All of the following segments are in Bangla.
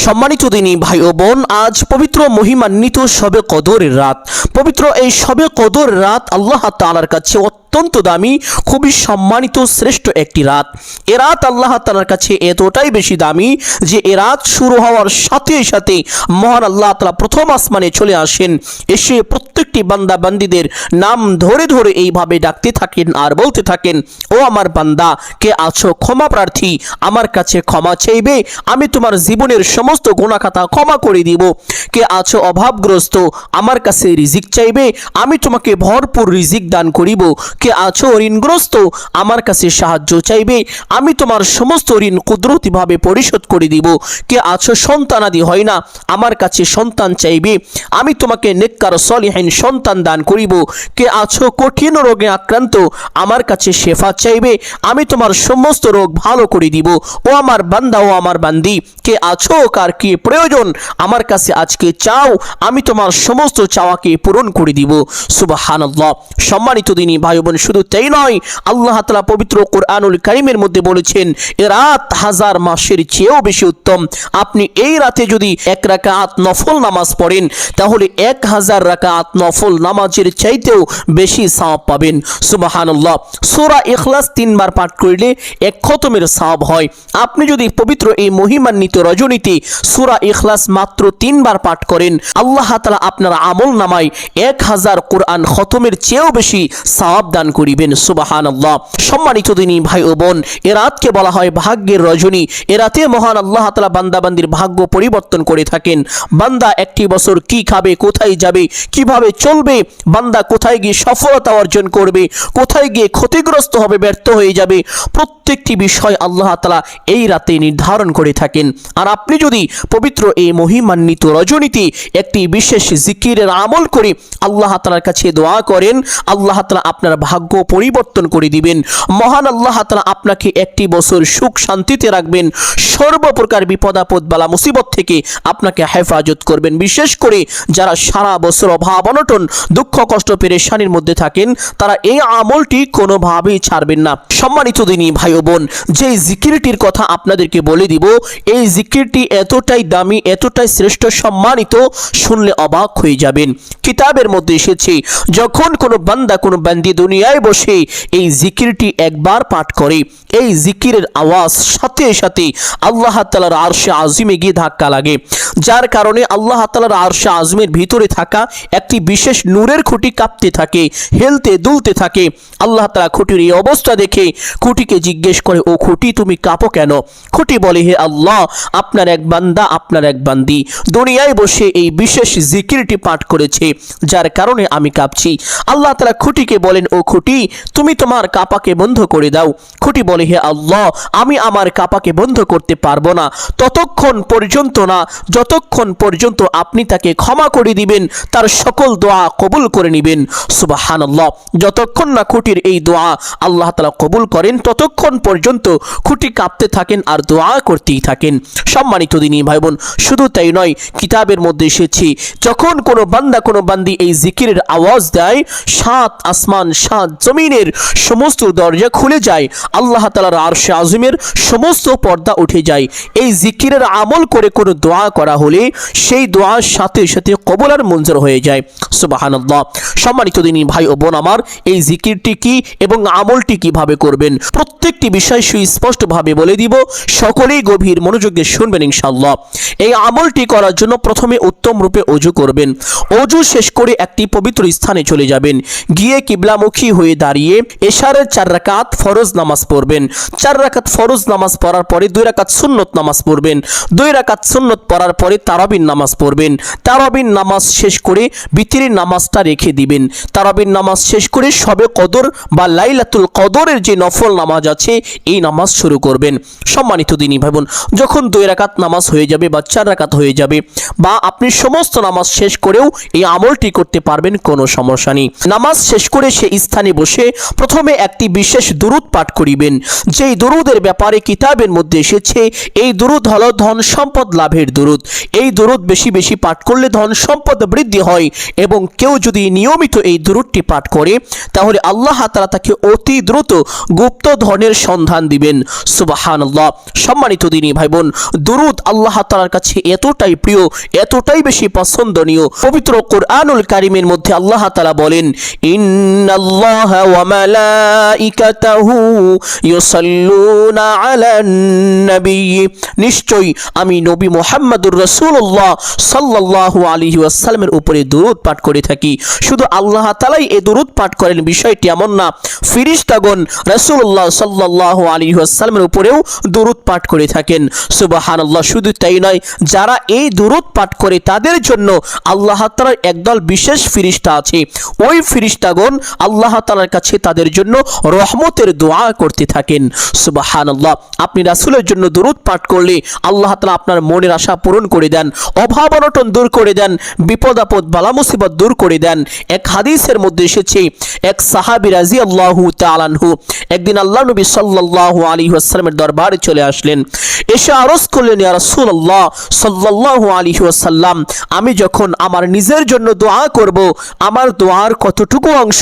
সম্মানিত দিনী ভাই ও বোন, আজ পবিত্র মহিমান্বিত শবে কদরের রাত। পবিত্র এই শবে কদর রাত আল্লাহ তাআলার কাছে অত্যন্ত দামি, খুবই সম্মানিত শ্রেষ্ঠ একটি রাত। এ রাত আল্লাহ তাআলার কাছে এতটাই বেশি দামি যে এ রাত শুরু হওয়ার সাথে সাথে মহান আল্লাহ তাআলা প্রথম আসমানে চলে আসেন, এসে প্রত্যেকটি বান্দা বান্দীদের নাম ধরে ধরে এইভাবে ডাকতে থাকেন আর বলতে থাকেন, ও আমার বান্দা, কে আছো ক্ষমা প্রার্থী, আমার কাছে ক্ষমা চাইবে, আমি তোমার জীবনের সমস্ত গুনাহ খাতা ক্ষমা করে দিব। কে আছো অভাবগ্রস্ত, আমার কাছে রিজিক চাইবে, আমি তোমাকে ভরপুর রিজিক দান করিব। কে আছো ঋণগ্রস্ত, আমার কাছে সাহায্য চাইবে, আমি তোমার সমস্ত ঋণ কুদরতিভাবে পরিশোধ করে দিব। কে আছো সন্তানাদি হয় না, আমার কাছে সন্তান চাইবে, আমি তোমাকে নেককার সলিহিন সন্তান দান করিব। কে আছো কঠিন রোগে আক্রান্ত, আমার কাছে শেফা চাইবে, আমি তোমার সমস্ত রোগ ভালো করে দিব। ও আমার বান্দা, ও আমার বান্দি, কে আছো কার কি প্রয়োজন, আমার কাছে আজকে চাও, আমি তোমার সমস্ত চাওয়াকে পূরণ করে দিব। সুবহানাল্লাহ। সম্মানিত দিনী ভাই বোন, শুধু তাই নয়, আল্লাহ তাআলা পবিত্র কোরআনুল কারীমের মধ্যে বলেছেন, এ রাত হাজার মাসের চেয়েও বেশি উত্তম। আপনি এই রাতে যদি 1 রাকাত নফল নামাজ পড়েন, তাহলে 1000 রাকাত নফল নামাজের চাইতেও বেশি সওয়াব পাবেন। সুবহানাল্লাহ। সূরা ইখলাস 3 বার পাঠ করলে 1 খতমের সওয়াব হয়। আপনি যদি পবিত্র এই মহিমান্বিত রজনীতে সূরা ইখলাস মাত্র 3 বার পাঠ করেন, আল্লাহ তাআলা আপনার আমল নামায় 1000 কোরআন খতমের চেয়েও বেশি সওয়াব দান করিবেন। সুবহানাল্লাহ। সম্মানিত দিনী ভাই ও বোন, এ রাতকে বলা হয় ভাগ্যের রজনী। এ রাতে মহান আল্লাহ তাআলা বান্দাবান্দির ভাগ্য পরিবর্তন করে থাকেন। বান্দা একটি বছর কি খাবে, কোথায় যাবে, কিভাবে চলবে, বান্দা কোথায় গিয়ে সফলতা অর্জন করবে, কোথায় গিয়ে ক্ষতিগ্রস্ত হবে, ব্যর্থ হয়ে যাবে, প্রত্যেকটি বিষয় আল্লাহ তাআলা এই রাতে নির্ধারণ করে থাকেন। আর আপনি যদি পবিত্র এই মহিমান্বিত রজনীতে একটি বিশেষ জিকিরের আমল করে আল্লাহ তাআলার কাছে দোয়া করেন, আল্লাহ তাআলা আপনার ভাগ্য পরিবর্তন করে দিবেন। মহান আল্লাহ তাআলা আপনাকে একটি বছর সুখ শান্তিতে রাখবেন, সর্বপ্রকার বিপদ আপদ বালা মুসিবত থেকে আপনাকে হেফাজত করবেন। বিশেষ করে যারা সারা বছর অভাব অনটন দুঃখ কষ্ট পেরেশানির মধ্যে থাকেন, তারা এই আমলটি কোনোভাবেই ছাড়বেন না। সম্মানিত দিনী ভাই ও বোন, যে জিকিরটির কথা আপনাদেরকে বলে দিব, এই জিকিরটি এতটাই দামি, এতটাই শ্রেষ্ঠ, সম্মানিত, শুনলে অবাক হয়ে যাবেন। কিতাবের মধ্যে এসেছে, যখন কোনো বান্দা কোনো বান্দি দুনিয়ায় বসে এই জিকিরটি একবার পাঠ করে, এই জিকিরের আওয়াজ সাথে সাথে আল্লাহ তাআলার আরশে আজিমে গিয়ে ধাক্কা লাগে, যার কারণে আল্লাহ তাআলার আরশে আজিমের ভিতরে থাকা একটি বিশেষ নূরের খুঁটি কাঁপতে থাকে, হেলতে দুলতে থাকে। আল্লাহ তাআলা খুঁটির এই অবস্থা দেখে খুঁটিকে জিজ্ঞেস করে, ও খুঁটি, তুমি কাঁপো কেন? খুঁটি বলে, হে আল্লাহ, আপনার এক বান্দা, আপনার এক বান্দি দুনিয়ায় বসে এই বিশেষ জিকিরটি পাঠ করেছে, যার কারণে আমি কাঁপছি। আল্লাহ তাআলা খুঁটিকে বলেন, ও খুঁটি, তুমি তোমার কাঁপাকে বন্ধ করে দাও। খুঁটি বলে, হে আল্লাহ, আমি আমার কাঁপাকে বন্ধ করতে পারবো না, ততক্ষণ পর্যন্ত না যতক্ষণ পর্যন্ত আপনি তাকে ক্ষমা করে দিবেন, তার সকল দোয়া কবুল করে নেবেন। সুবহানাল্লাহ। যতক্ষণ না খুঁটির এই দোয়া আল্লাহ তাআলা কবুল করেন, ততক্ষণ পর্যন্ত খুঁটি কাঁপতে থাকেন আর দোয়া করতেই থাকেন। সম্মানিত দিনী ভাই বোন, শুধু তাই নয়, কিতাবের মধ্যে এসেছে, যখন কোনো বান্দা কোনো বান্দি এই জিকিরের আওয়াজ দেয়, 7 আসমান 7 জমিনের সমস্ত দরজা খুলে যায়, আল্লাহ তাআলার আরশে আজিমের সমস্ত পর্দা উঠে যায়। এই জিকিরের আমল করে কোনো দোয়া করা হলে সেই দোয়ার সাথে সাথে কবুল আর মঞ্জুর হয়ে যায়। সুবহানাল্লাহ। সম্মানিত দিনী ভাই ও বোন আমার, এই জিকিরটি কি এবং আমলটি কিভাবে করবেন, প্রত্যেকটি বিষয় সুস্পষ্টভাবে বলে দিব, সকলেই গভীর মনোযোগে শুনবেন ইনশাআল্লাহ। এই আমলটি করার জন্য প্রথমে উত্তম রূপে ওযু করবেন। ওযু শেষ করে একটি পবিত্র স্থানে চলে যাবেন, গিয়ে কিবলামুখী হয়ে দাঁড়িয়ে এশারের 4 রাকাত ফরজ নামাজ পড়বেন। 4 রাকাত ফরজ নামাজ পড়ার পরে 2 রাকাত সুন্নত নামাজ পড়বেন। 2 রাকাত সুন্নত পড়ার পরে তারাবির নামাজ পড়বেন। তারাবির নামাজ শেষ করে বিতিরের নামাজটা রেখে দিবেন। তারাবির নামাজ শেষ করে শবে কদর বা লাইলাতুল কদরের যে নফল নামাজ আছে, এই নামাজ শুরু করবেন। সম্মানিত দিনী ভাই বোন, যখন 2 রাকাত নামাজ হয়ে যাবে বা 4 রাকাত হয়ে যাবে, বা আপনি সমস্ত নামাজ শেষ করেও এই আমলটি করতে পারবেন, কোনো সমস্যা নেই। নামাজ শেষ করে সে স্থানে বসে প্রথমে একটি বিশেষ দুরূদ পাঠ করিবেন। যেই দুরূদের ব্যাপারে কিতাবের মধ্যে এসেছে, এই দুরূদ হলো ধন সম্পদ লাভের দুরূদ। এই দুরূদ বেশি বেশি পাঠ করলে ধন সম্পদ বৃদ্ধি হয়, এবং কেউ যদি নিয়মিত এই দুরূদটি পাঠ করে তাহলে আল্লাহ তাআলা তাকে অতি দ্রুত গুপ্ত ধনের সন্ধান দিবেন। সুবহানাল্লাহ। সম্মানিত দিনী ভাই বোন, দুরূদ আল্লাহ তাআলার কাছে এতটাই প্রিয়, এতটাই বেশি পছন্দনীয়। পবিত্র কোরআনুল কারীমের মধ্যে আল্লাহ তাআলা বলেন, ইন্নাল্লাহা ওয়া মালাইকাতাহু ইউসাল্লুনা আলান নবী, নিশ্চয়ই আমি নবী মুহাম্মদুর রাসূলুল্লাহ সাল্লাল্লাহু আলাইহি ওয়াসাল্লামের উপরে দুরূদ পাঠ করে থাকি। শুধু আল্লাহ তাআলাই এই দুরূদ পাঠ করেন বিষয়টি এমন না, ফেরেশতাগণ রাসূলুল্লাহ সাল্লাল্লাহু আলাইহি ওয়াসাল্লামের উপরেও দুরূদ পাঠ করে থাকেন। সুবহানাল্লাহ। শুধু তাই নয়, যারা এই দুরূদ পাঠ করে তাদের জন্য আল্লাহ তাআলার একদল বিশেষ ফেরেশতা আছে। ওই ফেরেশতাগণ আল্লাহ তাআলার কাছে তাদের জন্য রহমতের দোয়া করতে থাকেন। সুবহানাল্লাহ। আপনি রাসূলের জন্য দুরূদ পাঠ করলে আল্লাহ তাআলা আপনার মনের আশা পূরণ করে দেন, অভাব অনটন দূর করে দেন, বিপদ আপদ বালা মুসিবত দূর করে দেন। এক হাদিসের মধ্যে এসেছে, এক সাহাবী রাদিয়াল্লাহু তাআলা আনহু একদিন আল্লাহ নবী সাল্লাল্লাহু আলাইহি ওয়াসাল্লামের দরবারে চলে আসলেন। এসে আরজ করলেন, ইয়া রাসূলুল্লাহ সাল্লাল্লাহু আলাইহি ওয়াসাল্লাম, আমি যখন আমার নিজের জন্য দোয়া করব, আমার দোয়ার কতটুকু অংশ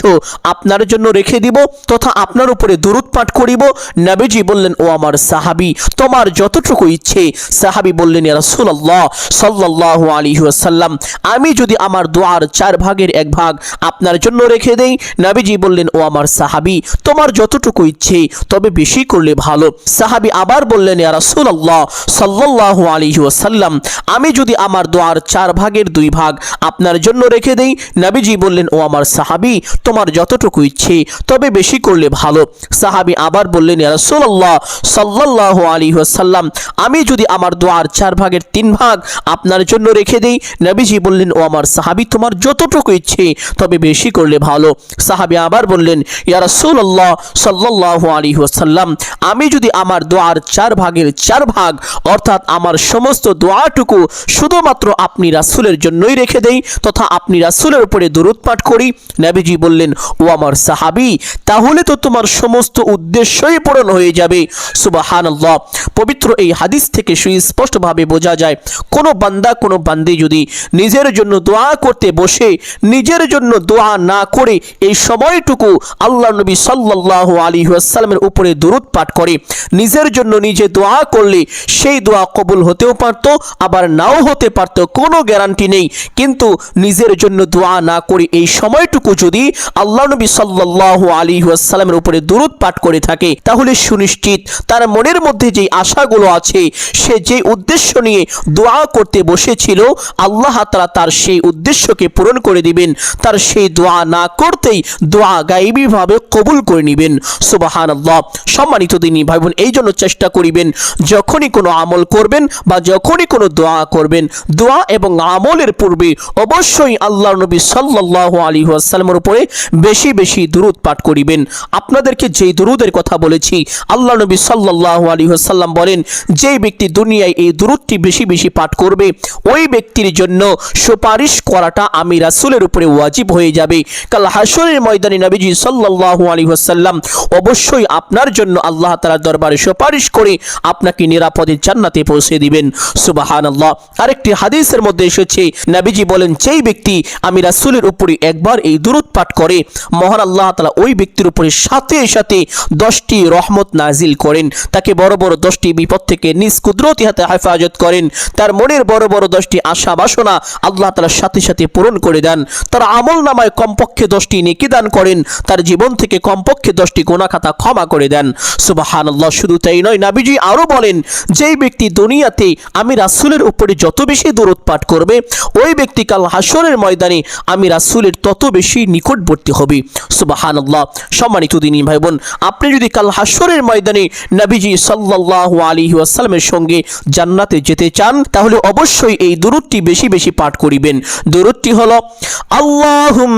আপনার জন্য রেখে দিব তথা আপনার উপরে দুরূদ পাঠ করিব? নবীজি বললেন, ও আমার সাহাবী, তোমার যতটুকু ইচ্ছে। সাহাবী বললেন, ইয়া রাসূলুল্লাহ সাল্লাল্লাহু আলাইহি ওয়াসাল্লাম, আমি যদি আমার দোয়ার 4 ভাগের 1 ভাগ আপনার জন্য রেখে দেই? নবীজি বললেন, ও আমার সাহাবী, তোমার যতটুকু ইচ্ছে, তবে বেশি করলে ভালো। সাহাবী আবার বললেন, ইয়া রাসূলুল্লাহ সাল্লাল্লাহু আলাইহি ওয়াসাল্লাম, আমি যদি আমার দোয়ার 4 ভাগের 2 ভাগ আপনার জন্য রেখে দেই? নবীজি বললেন, ও আমার সাহাবী, তোমার যতটুকু ইচ্ছে, তবে বেশি করলে ভালো। সাহাবী আবার বললেন, ইয়া রাসূলুল্লাহ সাল্লাল্লাহু আলাইহি ওয়াসাল্লাম, আমি যদি আমার দোয়ার 4 ভাগের 3 ভাগ আপনার জন্য রেখে দেই? নবীজি বললেন, ও আমার সাহাবী, তোমার যতটুকু ইচ্ছে, তবে বেশি করলে ভালো। সাহাবী আবার বললেন, ইয়া রাসূলুল্লাহ সাল্লাল্লাহু আলাইহি ওয়াসাল্লাম, আমি যদি আমার দোয়ার 4 ভাগের 4 ভাগ অর্থাৎ আমার সমস্ত দোয়াটুকু শুধুমাত্র আপনি রাসূলের জন্যই রেখে দেই তথা আপনি রাসূলের উপরে দুরূদ পাঠ করি? নবীজি বললেন, ও আমার সাহাবী, তাহলে তো তোমার সমস্ত উদ্দেশ্যই পূরণ হয়ে যাবে। সুবহানাল্লাহ। পবিত্র এই হাদিস থেকে সুস্পষ্টভাবে বোঝা যায়, কোনো বান্দা কোনো বান্দি যদি নিজের জন্য দোয়া করতে বসে নিজের জন্য দোয়া না করে এই সময়টুকু আল্লাহ নবী সাল্লাল্লাহু আলাইহি ওয়াসাল্লামের উপরে দুরূদ পাঠ করে, নিজের জন্য নিজে দোয়া করলে সেই দোয়া কবুল হতেও পারত, আবার নাও হতে পারত, কোনো গ্যারান্টি নেই। কিন্তু নিজের জন্য দোয়া না করে এই সময়টুকু যদি আল্লাহ নবী সাল্লাল্লাহু আলাইহি ওয়াসাল্লামের উপরে দুরূদ পাঠ করে থাকে, তাহলে সুনিশ্চিত তার মনের মধ্যে যে আশাগুলো আছে, সে যে উদ্দেশ্য নিয়ে দোয়া করতে বসেছিল, আল্লাহ তাআলা তার সেই উদ্দেশ্যকে পূরণ করে দিবেন। তার সেই দোয়া না করতেই দোয়া গায়েবীভাবে কবুল করে নেবেন। সুবহানাল্লাহ। সম্মানিত দিনী ভাই বোন, এই জন্য চেষ্টা করিবেন যখনই কোনো আমল করবেন বা যখনই কোনো দোয়া করবেন, দোয়া এবং আমলের পূর্বে অবশ্যই আল্লাহ নবী সাল্লাল্লাহু আলাইহি ওয়াসাল্লামের উপরে বেশি বেশি দুরূদ পাঠ করিবেন। আপনাদেরকে যেই দুরূদের কথা বলেছি, আল্লাহ নবী সাল্লাল্লাহু আলাইহি ওয়াসাল্লাম বলেন, যেই ব্যক্তি দুনিয়ায় এই দুরূদটি বেশি বেশি পাঠ করবে, ওই ব্যক্তির জন্য সুপারিশ করাটা আমি রাসূলের উপরে ওয়াজিব হয়ে যাবে। কাল হাসরের ময়দানে নবীজি সাল্লাল্লাহু আলাইহি ওয়াসাল্লাম অবশ্যই আপনার জন্য আল্লাহ তাআলার দরবারে সুপারিশ করে আপনাকে নিরাপদে জান্নাতে পৌঁছে দিবেন। সুবহানাল্লাহ। আরেকটি হাদিসের মধ্যে এসেছে, নবীজি বলেন, যেই ব্যক্তি আমি রাসূলের উপরে একবার এই দুরূদ পাঠ করে, মহান আল্লাহ তাআলা ওই ব্যক্তির উপরে সাথে সাথে 10টি রহমত নাজিল করেন, তাকে বড় বড় 10টি বিপদ থেকে নিজ কুদরতি হাতে হেফাজত করেন, তার মনের বড় বড় 10টি আশা বাসনা আল্লাহ তাআলা সাথে সাথে পূরণ করে দেন, তার আমল নামায় কমপক্ষে 10টি নেকি দান করেন, তার জীবন থেকে কমপক্ষে 10টি গুনাহ খাতা ক্ষমা করে দেন। সুবহানাল্লাহ। শুধু তাই নয়, নবীজি আরো বলেন, যেই ব্যক্তি দুনিয়াতে আমি রাসূলের উপরে যত বেশি দরুদ পাঠ করবে, ওই ব্যক্তি কাল হাসরের ময়দানে আমি রাসূলের তত বেশি নিকটবর্তী হবে। সুবহানাল্লাহ। সম্মানিত দিনী ভাই বোন, আপনি যদি কাল হাসরের ময়দানে নবীজি সাল্লাল্লাহু আলাইহি ওয়াসাল্লামের সঙ্গে জান্নাতে যেতে চান, তাহলে অবশ্যই এই দুরূদটি বেশি বেশি পাঠ করিবেন। দুরূদটি হলো,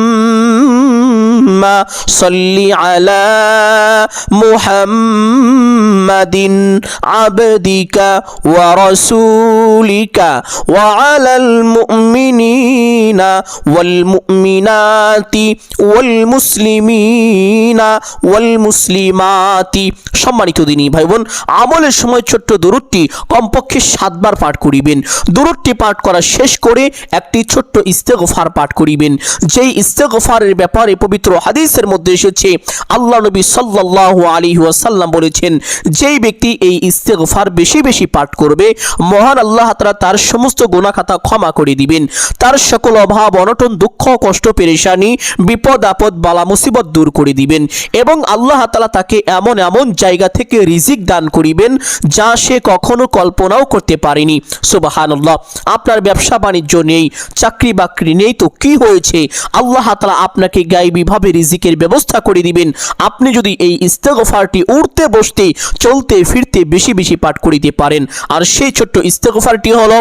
আল্লাহুম্মা সাল্লি আলা মুহাম্মাদিন আবদিকা ওয়া রাসূলিকা ওয়া আলাল মুমিনিনা ওয়াল মুমিনাতি ওয়াল মুসলিমিনা ওয়াল মুসলিমাতি। সম্মানিত দিনী ভাই বোন, আমলের সময় ছোট্ট দুরূদটি কমপক্ষে 7 বার পাঠ করিবেন। দুরূদটি পাঠ করা শেষ করে একটি ছোট্ট ইস্তেগফার পাঠ করিবেন। যেই ইস্তেগফারের ব্যাপারে পবিত্র হাদিসের মধ্যে এসেছে, আল্লাহ নবী সাল্লাল্লাহু আলাইহি ওয়াসাল্লাম বলেছেন, যেই ব্যক্তি এই ইস্তেগফার বেশি বেশি পাঠ করবে, মহান আল্লাহ তাআলা তার সমস্ত গুনাহ খাতা ক্ষমা করে দিবেন, তার সকল অভাব অনটন দুঃখ কষ্ট পেরেশানি বিপদ আপদ বালা মুসিবত দূর করে দিবেন এবং আল্লাহ তাআলা তাকে এমন এমন জায়গা থেকে রিজিক দান করিবেন যা সে কখনো কল্পনাও করতে পারেনি। সুবহানাল্লাহ। আপনার ব্যবসা বাণিজ্য নেই, চাকরি বাকরি নেই, তো কি হয়েছে, আল্লাহ তাআলা আপনাকে গায়বীভাবে রিজিকের ব্যবস্থা করে দিবেন আপনি যদি এই ইস্তেগফারটি উঠতে বসতে চলতে ফিরতে বেশি বেশি পাঠ করিতে পারেন। আর সেই ছোট্ট ইস্তেগফারটি হলো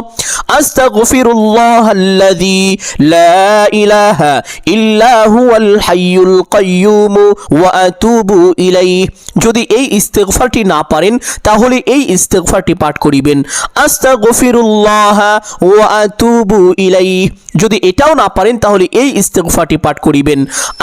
আস্তাগফিরুল্লাহাল্লাযী লা ইলাহা ইল্লা হুয়াল হাইয়ুল কাইয়্যুম ওয়া আতুবু ইলাইহি। যদি এই ইস্তেগফারটি না পারেন তাহলে এই ইস্তেগফারটি পাঠ করিবেন, আস্তাগফিরুল্লাহ ওয়া আতুবু ইলাইহি। যদি এটাও না পারেন তাহলে এই ইস্তেগফারটি পাঠ করিবেন,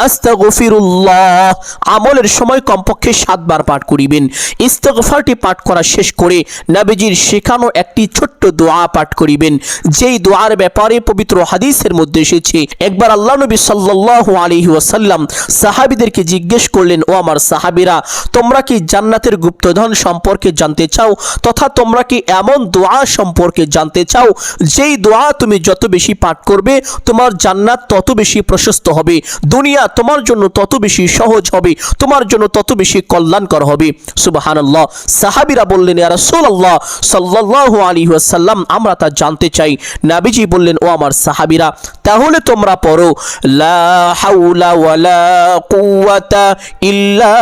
আস্তাগফিরুল্লাহ। আমলের সময় কমপক্ষে 7 বার পাঠ করিবেন। ইস্তেগফারটি পাঠ করা শেষ করে নবীজির শেখানো একটি ছোট্ট দোয়া পাঠ করিবেন, যেই দোয়ার ব্যাপারে পবিত্র হাদিসের মধ্যে এসেছে, একবার আল্লাহ নবী সাল্লাল্লাহু আলাইহি ওয়াসাল্লাম সাহাবীদেরকে জিজ্ঞেস করলেন, ও আমার সাহাবীরা, তোমরা কি জান্নাতের গুপ্তধন সম্পর্কে জানতে চাও, তথা তোমরা কি এমন দোয়া সম্পর্কে জানতে চাও যেই দোয়া তুমি যত বেশি পাঠ করবে তোমার জান্নাত তত বেশি প্রশস্ত হবে, দুনিয়া তোমার জন্য তত বেশি সহজ হবে, তোমার জন্য তত বেশি কল্যাণকর হবে। সুবহানাল্লাহ। সাহাবীরা বললেন, ইয়া রাসূলুল্লাহ সাল্লাল্লাহু আলাইহি ওয়াসাল্লাম, আমরা তা জানতে চাই। নবীজি বললেন, ও আমার সাহাবীরা, তাহলে তোমরা পড়ো, লা হাওলা ওয়ালা কুওয়াতা ইল্লা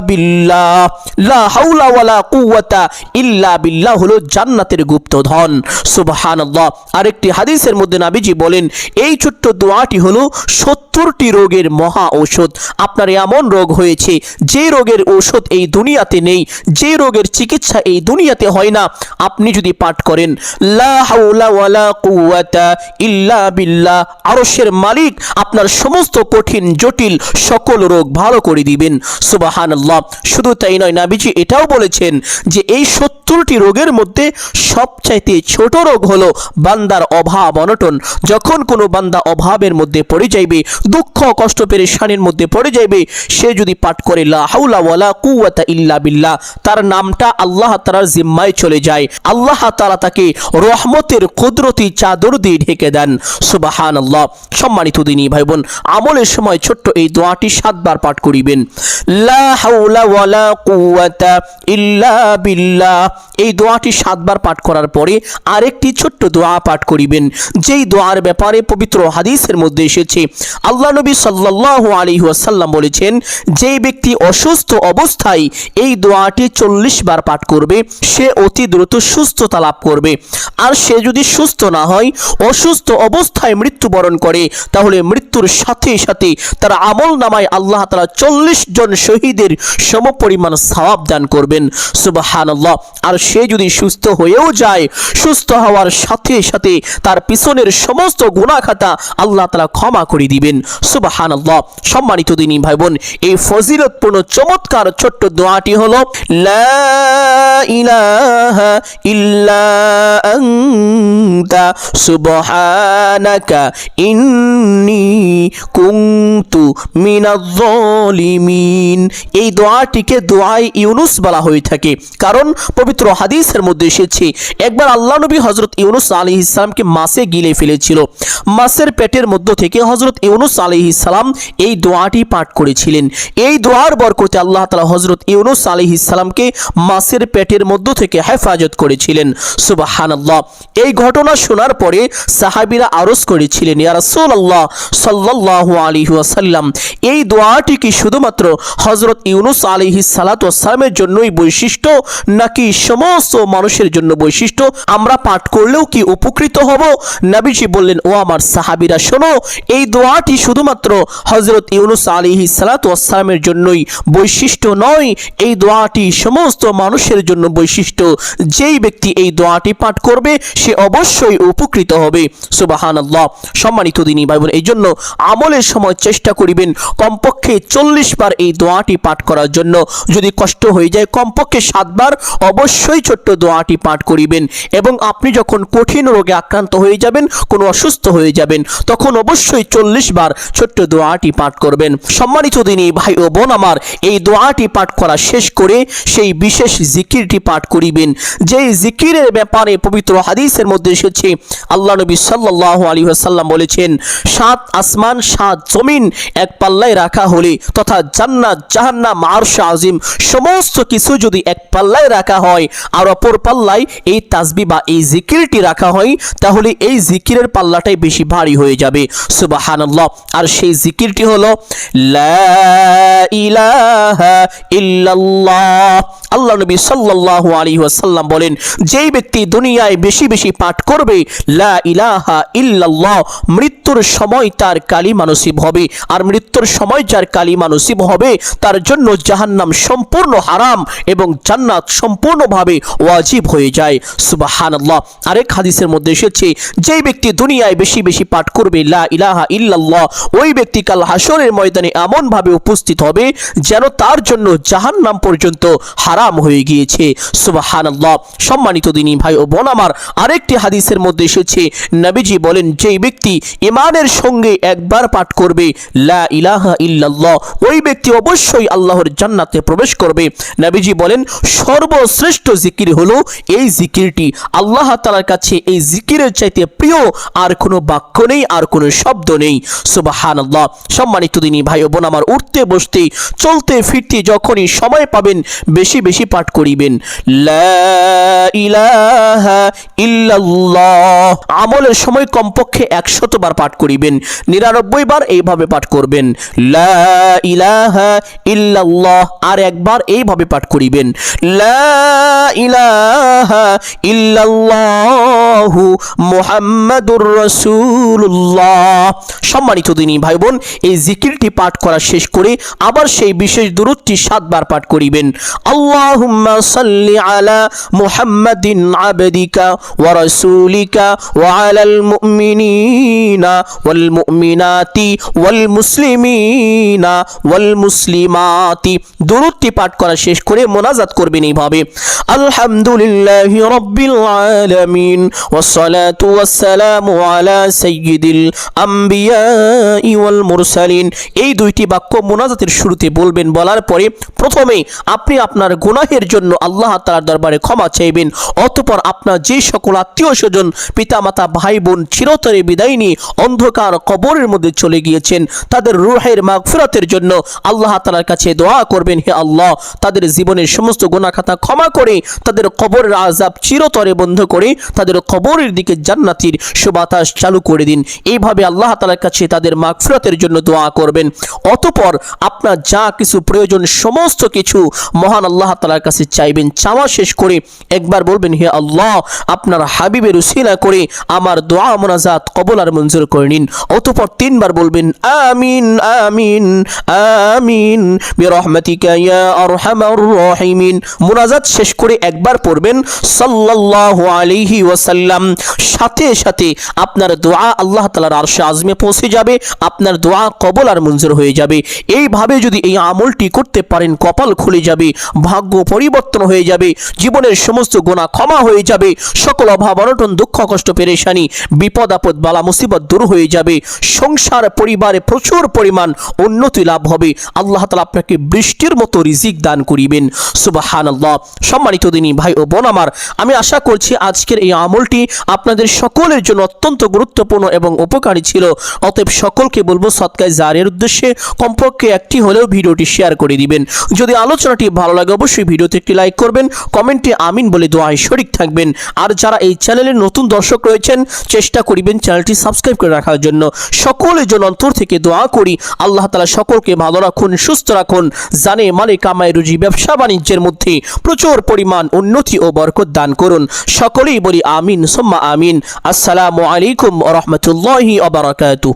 বিল্লাহ। লা হাওলা ওয়ালা কুওয়াতা ইল্লা বিল্লাহ হলো জান্নাতের গুপ্তধন। সুবহানাল্লাহ। আরেকটি হাদিসের মধ্যে নবীজি বলেন, এই ছোট্ট দোয়াটি হলো 70টি রোগের মহা ঔষধ। আপনার এমন রোগ হয়েছে যে রোগের ঔষধ এই দুনিয়াতে নেই, যে রোগের চিকিৎসা এই দুনিয়াতে হয় না, আপনি যদি পাঠ করেন লা হাওলা ওয়ালা কুওয়াতা ইল্লা বিল্লাহ, আরশের মালিক আপনার সমস্ত কঠিন জটিল সকল রোগ ভালো করে দিবেন। সুবহানাল্লাহ। শুধু তাই নয়, নবীজি এটাও বলেছেন যে এই 70টি রোগের মধ্যে সবচাইতে ছোট রোগ হলো বান্দার অভাব অনটন। যখন কোনো বান্দা অভাবের মধ্যে পড়ে যাইবে, দুঃখ কষ্ট পেরেশানির মধ্যে পড়ে যাইবে, সে যদি পাঠ করে লা হাওলা ওয়ালা কুওয়াতা ইল্লা বিল্লাহ, তার নামটা আল্লাহ তাআলার জিম্মায় চলে যায়, আল্লাহ তাআলা তাকে রহমতের কুদরতি চাদর দিয়ে ঢেকে দেন। সুবহানাল্লাহ। সম্মানিত দিনী ভাই বোন, আমলের সময় ছোট্ট এই দোয়াটি 7 বার পাঠ করিবেন, লা হাওলা ওয়ালা কুওয়াতা ইল্লা বিল্লাহ। এই দোয়াটি 7 বার পাঠ করার পরে আরেকটি ছোট্ট দোয়া পাঠ করিবেন, যেই দোয়ার ব্যাপারে পবিত্র হাদিসের মধ্যে এসেছে, আল্লাহ নবী সাল্লাল্লাহু আলাইহি ওয়াসাল্লাম বলেছেন, যেই ব্যক্তি অসুস্থ অবস্থায় এই দোয়াটি 40 বার পাঠ করবে সে অতি দ্রুত সুস্থতা লাভ করবে। আর সে যদি সুস্থ না হয়, অসুস্থ অবস্থায় মৃত্যুবরণ করে, তাহলে মৃত্যুর সাথে সাথে তার আমল নামায় আল্লাহ তাআলা 40 জন শহীদের সমপরিমাণ সওয়াব দান করবেন। সুবহানাল্লাহ। আর সে যদি সুস্থ হয়েও যায়, সুস্থ হওয়ার সাথে সাথে তার পিছনের সমস্ত গুনাহ খাতা আল্লাহ তাআলা ক্ষমা করে দিবেন। সুবহানাল্লাহ। সম্মানিত দিনী ভাই বোন, এই ফজিলতপূর্ণ চমৎকার ছোট্ট দোয়াটি হলো লা ইলাহা ইল্লা আনতা সুবহানাকা ইন্নী কুনতু মিনাজ জালিমিন। এই দোয়াটিকে দোয়ায়ে ইউনুস বলা হয়ে থাকে, কারণ পবিত্র হাদিসের মধ্যে এসেছে, একবার আল্লাহ নবী হযরত ইউনুস আলাইহিস সালামকে মাছে গিলে ফেলেছিল। মাছের পেটের মধ্য থেকে হযরত ইউনুস আলাইহিস সালাম এই দোয়াটি পাঠ করেছিলেন। এই দোয়ার বরকতে আল্লাহ তাআলা হযরত ইউনুস আলাইহিস সালামকে মাছের পেটের মধ্য থেকে হেফাজত করেছিলেন। সুবহানাল্লাহ। এই ঘটনা শোনার পরে সাহাবীরা আরজ করেছিলেন, ইয়া রাসূলুল্লাহ সাল্লাল্লাহু আলাইহি ওয়াসাল্লাম, এই দোয়াটি কি শুধুমাত্র হযরত ইউনুস আলাইহিস সালাতু ওয়াস সালামের জন্যই বৈশিষ্ট্য, নাকি সমস্ত মানুষের জন্য বৈশিষ্ট্য? আমরা পাঠ করলেও কি উপকৃত হব? নবীজি বললেন, ও আমার সাহাবীরা শোনো, এই দোয়াটি শুধুমাত্র হযরত ইউনুস আলাইহিস সালাতু ওয়াস সালামের জন্যই বৈশিষ্ট্য নয়, এই দোয়াটি সমস্ত মানুষের জন্য বৈশিষ্ট্য। যেই ব্যক্তি এই দোয়াটি পাঠ করবে সে অবশ্যই অবশ্যই উপকৃত হবে। সুবহানাল্লাহ। সম্মানিত দিনী ভাই বোন, এই জন্য আমলের সময় চেষ্টা করিবেন কমপক্ষে 40 বার এই দোয়াটি পাঠ করার জন্য। যদি কষ্ট হয়ে যায় কমপক্ষে 7 বার অবশ্যই ছোট্ট দোয়াটি পাঠ করিবেন। এবং আপনি যখন কঠিন রোগে আক্রান্ত হয়ে যাবেন, কোনো অসুস্থ হয়ে যাবেন, তখন অবশ্যই 40 বার ছোট্ট দোয়াটি পাঠ করবেন। সম্মানিত দিনী ভাই ও বোন আমার, এই দোয়াটি পাঠ করা শেষ করে সেই বিশেষ জিকিরটি পাঠ করিবেন। যেই জিকিরের ব্যাপারে পবিত্র হাদিসের মধ্যে এসেছে, আল্লাহ নবী সাল্লাল্লাহু আলাইহি ওয়াসাল্লাম বলেছেন, 7 আসমান 7 জমিন এক পাল্লায় রাখা হলে তথা জান্নাত জাহান্নাম আরশ আজিম সমস্ত কিছু যদি এক পাল্লায় রাখা হয় আর অপর পাল্লায় এই তাসবিহ বা এই জিকিরটি রাখা হয়, তাহলে এই জিকিরের পাল্লাটাই বেশি ভারী হয়ে যাবে। সুবহানাল্লাহ। আর সেই জিকিরটি হলো লা ইলাহা ইল্লাল্লাহ। আল্লাহ নবী সাল্লাল্লাহু আলাইহি ওয়াসাল্লাম বলেন, যেই ব্যক্তি দুনিয়ায় বেশি বেশি পাঠ করবে লা ইলাহা ইল্লাল্লাহ, মৃত্যুর সময় তার কালিমা নসিব হবে। আর মৃত্যুর সময় যার কালিমা নসিব হবে তার জন্য জাহান্নাম সম্পূর্ণ হারাম এবং জান্নাত সম্পূর্ণভাবে ওয়াজিব হয়ে যায়। সুবহানাল্লাহ। আরেক হাদিসের মধ্যে এসেছে, যেই ব্যক্তি দুনিয়ায় বেশি বেশি পাঠ করবে লা ইলাহা ইল্লাল্লাহ, ওই ব্যক্তি কাল হাসরের ময়দানে এমন ভাবে উপস্থিত হবে যেন তার জন্য জাহান্নাম পর্যন্ত হারাম হয়ে গিয়েছে। সুবহানাল্লাহ। সম্মানিত দিনী ভাই ও বোন আমার, আরেকটি হাদিসের মধ্যে এসেছে, নবীজি বলেন, যেই ব্যক্তি ঈমানের সঙ্গে একবার পাঠ করবে লা ইলাহা ইল্লাল্লাহ, ওই ব্যক্তি অবশ্যই আল্লাহর জান্নাতে প্রবেশ করবে। নবীজি বলেন, সর্বশ্রেষ্ঠ জিকির হলো এই জিকিরটি। আল্লাহ তাআলার কাছে এই জিকিরের চাইতে প্রিয় আর কোনো বাক্য নেই, আর কোনো শব্দ নেই। সুবহানাল্লাহ। সম্মানিত দিনী ভাই ও বোন আমার, উঠতে বসতে চলতে ফিরতে যখনই সময় পাবেন বেশি বেশি পাঠ করিবেন লা ইলাহা ইল্লাল্লাহ। আমলের সময় কমপক্ষে 100 বার পাঠ করিবেন, 99 বার এইভাবে পাঠ করবেন লা ইলাহা ইল্লাল্লাহ। আর একবার এইভাবে পাঠ করিবেন লা ইলাহা ইল্লাল্লাহু মুহাম্মাদুর রাসূলুল্লাহ। সম্মানিত দিনী ভাই বোন, এই জিকিরটি পাঠ করা শেষ করে আবার সেই বিশেষ দুরূদটি 7 বার পাঠ করিবেন। আল্লাহুম্মা সাল্লি আলা মুহাম্মাদিন আবদিকা ওয়া রাসূলিকা ওয়া আলাল মুমিনিনা ওয়াল মুমিনাতি ওয়াল মুসলিমিনা ওয়াল মুসলিমাতি। দুরূদটি পাঠ করা শেষ করে মোনাজাত করবেন এইভাবে, আলহামদুলিল্লাহি রাব্বিল আলামিন ওয়াস সালাতু ওয়াস সালামু আলা সাইয়্যিদিল আম্বিয়াই ওয়াল মুরসালিন। এই দুইটি বাক্য মোনাজাতের শুরুতে বলবেন। বলার পরে প্রথমে আপনি আপনার গুনাহের জন্য আল্লাহ তাআলার দরবারে ক্ষমা চাইবেন। অতঃপর আপনার যে সকল আত্মীয় স্বজন, পিতামাতা, ভাই বোন চিরতরে বিদায় নিয়ে অন্ধকার কবরের মধ্যে চলে গিয়েছেন, তাদের রূহের মাগফিরাতের জন্য আল্লাহ তাআলার কাছে দোয়া করবেন, হে আল্লাহ তাদের জীবনের সমস্ত গুনাহ খাতা ক্ষমা করে তাদের কবরের আযাব চিরতরে বন্ধ করে তাদের কবরের দিকে জান্নাতের সুবাতাস চালু করে দিন। এইভাবে আল্লাহ তাআলার কাছে তাদের মাগফিরাতের জন্য দোয়া করবেন। অতঃপর আপনার যা কিছু প্রয়োজন সমস্ত কিছু মহান আল্লাহ তাআলার কাছে চাইবেন। চাওয়া শেষ করে একবার বলবেন, হে আল্লাহ আপনার হাবিবের উসিলা করে আমার দোয়া মোনাজাত কবুল আর মঞ্জুর করে নিন। অতঃপর 3 বার বলবেন আমিন আমিন আমিন বিরহমাতিকা ইয়া আরহামার রাহিমিন। মোনাজাত শেষ করে একবার পড়বেন সাল্লাল্লাহু আলাইহি ওয়াসাল্লাম। সাথে সাথে আপনার দোয়া আল্লাহ তাআলার আরশে আযমে পৌঁছে যাবে, আপনার দোয়া কবুল আর মঞ্জুর হয়ে যাবে। এইভাবে যদি এই আমলটি করতে পারেন, কপাল খুলে যাবে, ভাগ্য পরিবর্তন হয়ে যাবে, জীবনের সমস্ত গুনাহ ক্ষমা হয়ে যাবে, সকল অভাব অনটন দুঃখ কষ্ট পেরেশানি বিপদ আপদ বালা মুসিবত দূর হয়ে যাবে, সংসার পরিবারে প্রচুর পরিমাণ উন্নতি লাভ হবে, আল্লাহ তাআলা আপনাকে বৃষ্টির মতো রিজিক দান করিবেন। সুবহানাল্লাহ। সম্মানিত দিনী ভাই ও বোন আমার, আমি আশা করছি আজকের এই আমলটি আপনাদের সকলের জন্য অত্যন্ত গুরুত্বপূর্ণ এবং উপকারী ছিল। অতএব সকলকে বলবো সদকায়ে জারিয়ার উদ্দেশ্যে কমপক্ষে একটি হলেও ভিডিওটি শেয়ার করে দিবেন। যদি আলোচনাটি ভালো লাগে অবশ্যই ভিডিওতে একটি লাইক করবেন, কমেন্টে আমিন বলে দোয়ায় শরীক থাকবেন। আর যারা এই চ্যানেলের নতুন দর্শক রয়েছেন চেষ্টা করিবেন চ্যানেলটি সাবস্ক্রাইব করে রাখার জন্য। সকলের জন্য অন্তর থেকে দোয়া করি আল্লাহ তাআলা সকলকে ভালো রাখুন, সুস্থ রাখুন, জানে মালে কামাই রুজি ব্যবসা বাণিজ্যের মধ্যে প্রচুর পরিমাণ উন্নতি ও বরকত দান করুন। সকলেই বলি আমিন সুম্মা আমিন। আসসালামু আলাইকুম ওয়া রাহমাতুল্লাহি ওয়া বারাকাতুহু।